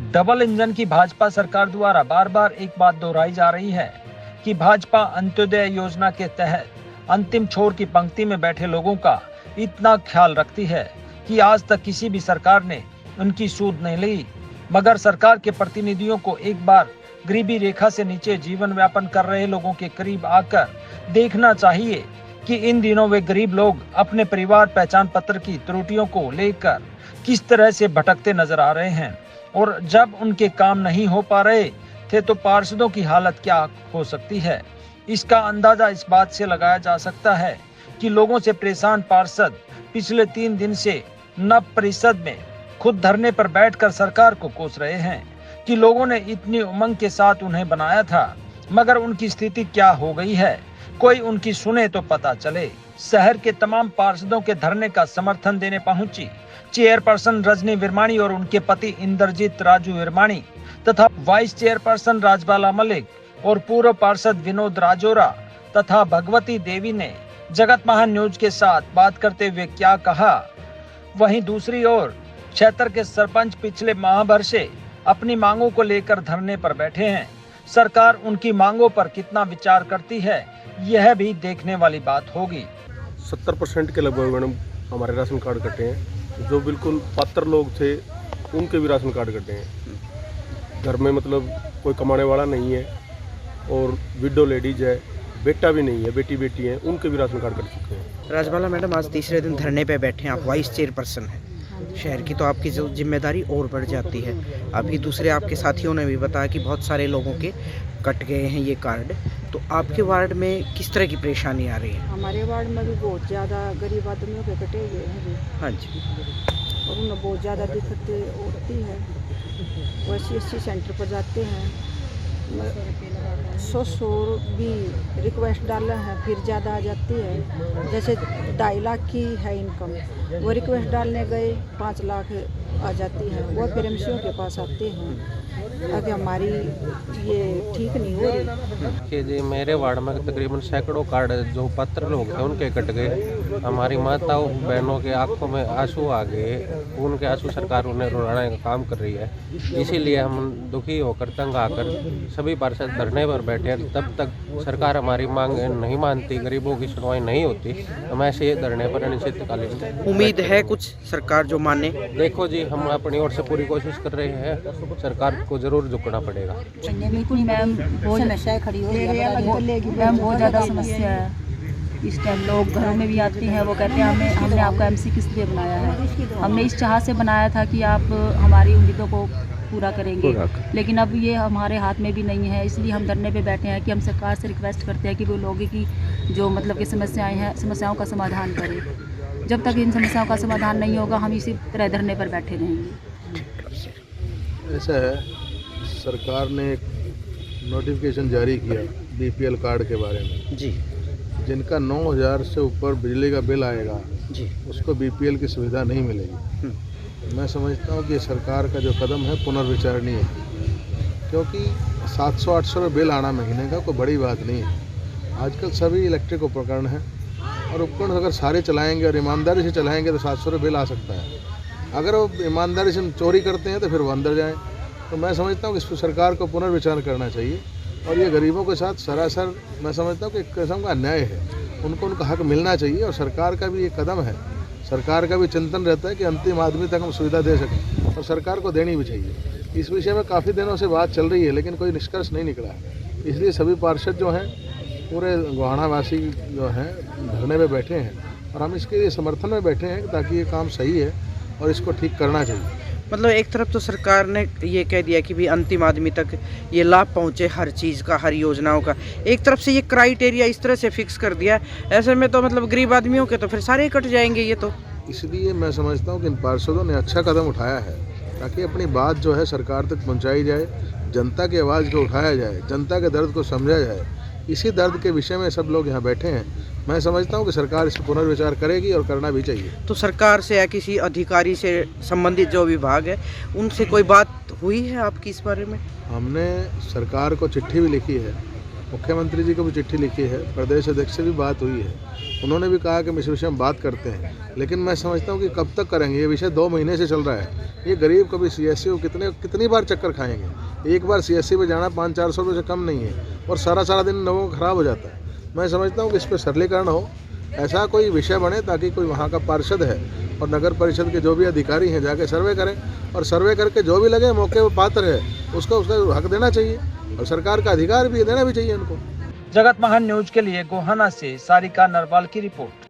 Double engine की भाजपा सरकार द्वारा बार बार एक बात दोहराई जा रही है कि भाजपा अंत्योदय योजना के तहत अंतिम छोर की पंक्ति में बैठे लोगों का इतना ख्याल रखती है कि आज तक किसी भी सरकार ने उनकी सूध नहीं ली। मगर सरकार के प्रतिनिधियों को एक बार गरीबी रेखा से नीचे जीवन यापन कर रहे लोगों के करीब आकर देखना चाहिए कि इन दिनों वे गरीब लोग अपने परिवार पहचान पत्र की त्रुटियों को लेकर किस तरह से भटकते नजर आ रहे हैं, और जब उनके काम नहीं हो पा रहे थे तो पार्षदों की हालत क्या हो सकती है। इसका अंदाजा इस बात से लगाया जा सकता है कि लोगों से परेशान पार्षद पिछले 3 दिन से नव परिषद में खुद धरने पर बैठकर सरकार को कोस रहे हैं कि लोगों ने इतनी उमंग के साथ उन्हें बनाया था, मगर उनकी स्थिति क्या हो गई है, कोई उनकी सुने तो पता चले। शहर के तमाम पार्षदों के धरने का समर्थन देने पहुंची चेयरपर्सन रजनी विरमाणी और उनके पति इंद्रजीत राजू विरमाणी तथा वाइस चेयरपर्सन राजबाला मलिक और पूर्व पार्षद विनोद राजोरा तथा भगवती देवी ने जगत महान न्यूज के साथ बात करते हुए क्या कहा। वहीं दूसरी ओर क्षेत्र के सरपंच पिछले माह भर से अपनी मांगों को लेकर धरने पर बैठे हैं। सरकार उनकी मांगों पर कितना विचार करती है, यह भी देखने वाली बात होगी। 70% के लगभग मैडम हमारे राशन कार्ड कटे हैं। जो बिल्कुल पात्र लोग थे उनके भी राशन कार्ड कटे हैं। घर में मतलब कोई कमाने वाला नहीं है और विडो लेडीज है, बेटा भी नहीं है, बेटी है, उनके भी राशन कार्ड कट चुके हैं। राजबाला मैडम, आज तीसरे दिन धरने पे बैठे हैं, आप वाइस चेयरपर्सन हैं शहर की, तो आपकी जो जिम्मेदारी और बढ़ जाती है। अभी दूसरे आपके साथियों ने भी बताया कि बहुत सारे लोगों के कट गए हैं ये कार्ड, तो आपके वार्ड में किस तरह की परेशानी आ रही है? हमारे वार्ड में भी बहुत ज़्यादा गरीब आदमियों के कटे गए हैं। हाँ जी। और उन्हें बहुत ज़्यादा दिक्कत होती है। वो SC सेंटर पर जाते हैं, 100 भी रिक्वेस्ट डाले हैं, फिर ज़्यादा आ जाती है। जैसे 2.5 लाख की है इनकम, वो रिक्वेस्ट डालने गए 5 लाख आ जाती है। वो फिर MCO के पास आते हैं ताकि हमारी ये ठीक नहीं हो रही। कि जी मेरे वार्ड में तकरीबन सैकड़ों कार्ड जो पात्र लोग थे उनके कट गए। हमारी माताओं बहनों के आंखों में आंसू आ गए, उनके आंसू सरकार उन्हें रुलाने का काम कर रही है। इसीलिए हम दुखी होकर तंग आकर सभी पार्षद धरने पर बैठे हैं। तब तक सरकार हमारी मांग नहीं मानती, गरीबों की सुनवाई नहीं होती, हम ऐसे धरने पर अनिश्चितकालीन। उम्मीद है कुछ सरकार जो माने? देखो जी, हम अपनी ओर से पूरी कोशिश कर रहे हैं, सरकार को जरूर झुकना पड़ेगा। बिल्कुल मैम, बहुत समस्याएं खड़ी हो रही है मैम, बहुत ज़्यादा समस्या है। इस टाइम लोग घरों में भी आते हैं, वो कहते हैं हमने आपका MC किस लिए बनाया है। हमने इस चाह से बनाया था कि आप हमारी उम्मीदों को पूरा करेंगे, लेकिन अब ये हमारे हाथ में भी नहीं है। इसलिए हम धरने पे बैठे हैं कि हम सरकार से रिक्वेस्ट करते हैं कि वो लोगों की जो मतलब की समस्याएं हैं, समस्याओं का समाधान करें। जब तक इन समस्याओं का समाधान नहीं होगा हम इसी तरह धरने पर बैठे रहेंगे। ऐसा है, सरकार ने एक नोटिफिकेशन जारी किया BPL कार्ड के बारे में जी। जिनका 9,000 से ऊपर बिजली का बिल आएगा जी, उसको BPL की सुविधा नहीं मिलेगी। मैं समझता हूँ कि सरकार का जो कदम है पुनर्विचारणीय है, क्योंकि 700-800 रुपये बिल आना महीने का कोई बड़ी बात नहीं है। आजकल सभी इलेक्ट्रिक उपकरण हैं और उपकरण अगर सारे चलाएंगे और ईमानदारी से चलाएंगे तो 700 रुपये बिल आ सकता है। अगर वो ईमानदारी से चोरी करते हैं तो फिर वो अंदर जाएँ। तो मैं समझता हूँ कि इस पर सरकार को पुनर्विचार करना चाहिए। और ये गरीबों के साथ सरासर मैं समझता हूँ कि एक किस्म का अन्याय है, उनको उनका हक मिलना चाहिए। और सरकार का भी ये कदम है, सरकार का भी चिंतन रहता है कि अंतिम आदमी तक हम सुविधा दे सकें, और सरकार को देनी भी चाहिए। इस विषय में काफ़ी दिनों से बात चल रही है लेकिन कोई निष्कर्ष नहीं निकला है। इसलिए सभी पार्षद जो हैं, पूरे गोहानावासी जो हैं धरने में बैठे हैं और हम इसके समर्थन में बैठे हैं ताकि ये काम सही है और इसको ठीक करना चाहिए। मतलब एक तरफ तो सरकार ने ये कह दिया कि भी अंतिम आदमी तक ये लाभ पहुँचे हर चीज़ का, हर योजनाओं का, एक तरफ से ये क्राइटेरिया इस तरह से फिक्स कर दिया। ऐसे में तो मतलब गरीब आदमियों के तो फिर सारे कट जाएंगे ये तो। इसलिए मैं समझता हूँ कि इन पार्षदों ने अच्छा कदम उठाया है ताकि अपनी बात जो है सरकार तक पहुँचाई जाए, जनता की आवाज़ को उठाया जाए, जनता के दर्द को समझा जाए। इसी दर्द के विषय में सब लोग यहाँ बैठे हैं। मैं समझता हूँ कि सरकार इस पर पुनर्विचार करेगी और करना भी चाहिए। तो सरकार से या किसी अधिकारी से संबंधित जो विभाग है उनसे कोई बात हुई है आपकी इस बारे में? हमने सरकार को चिट्ठी भी लिखी है, मुख्यमंत्री जी को भी चिट्ठी लिखी है, प्रदेश अध्यक्ष से भी बात हुई है। उन्होंने भी कहा कि इस विषय में बात करते हैं, लेकिन मैं समझता हूँ कि कब तक करेंगे। ये विषय 2 महीने से चल रहा है। ये गरीब कभी सीएससी को कितनी बार चक्कर खाएंगे। एक बार सीएससी पे जाना 500-400 रुपये से कम नहीं है, और सारा दिन लोगों का खराब हो जाता है। मैं समझता हूँ कि इस पर सरलीकरण हो, ऐसा कोई विषय बने ताकि कोई वहाँ का पार्षद है और नगर परिषद के जो भी अधिकारी हैं जाके सर्वे करें, और सर्वे करके जो भी लगे मौके पर पात्र है उसका हक देना चाहिए, और सरकार का अधिकार भी देना भी चाहिए उनको। जगत महान न्यूज के लिए गोहाना से सारिका नरवाल की रिपोर्ट।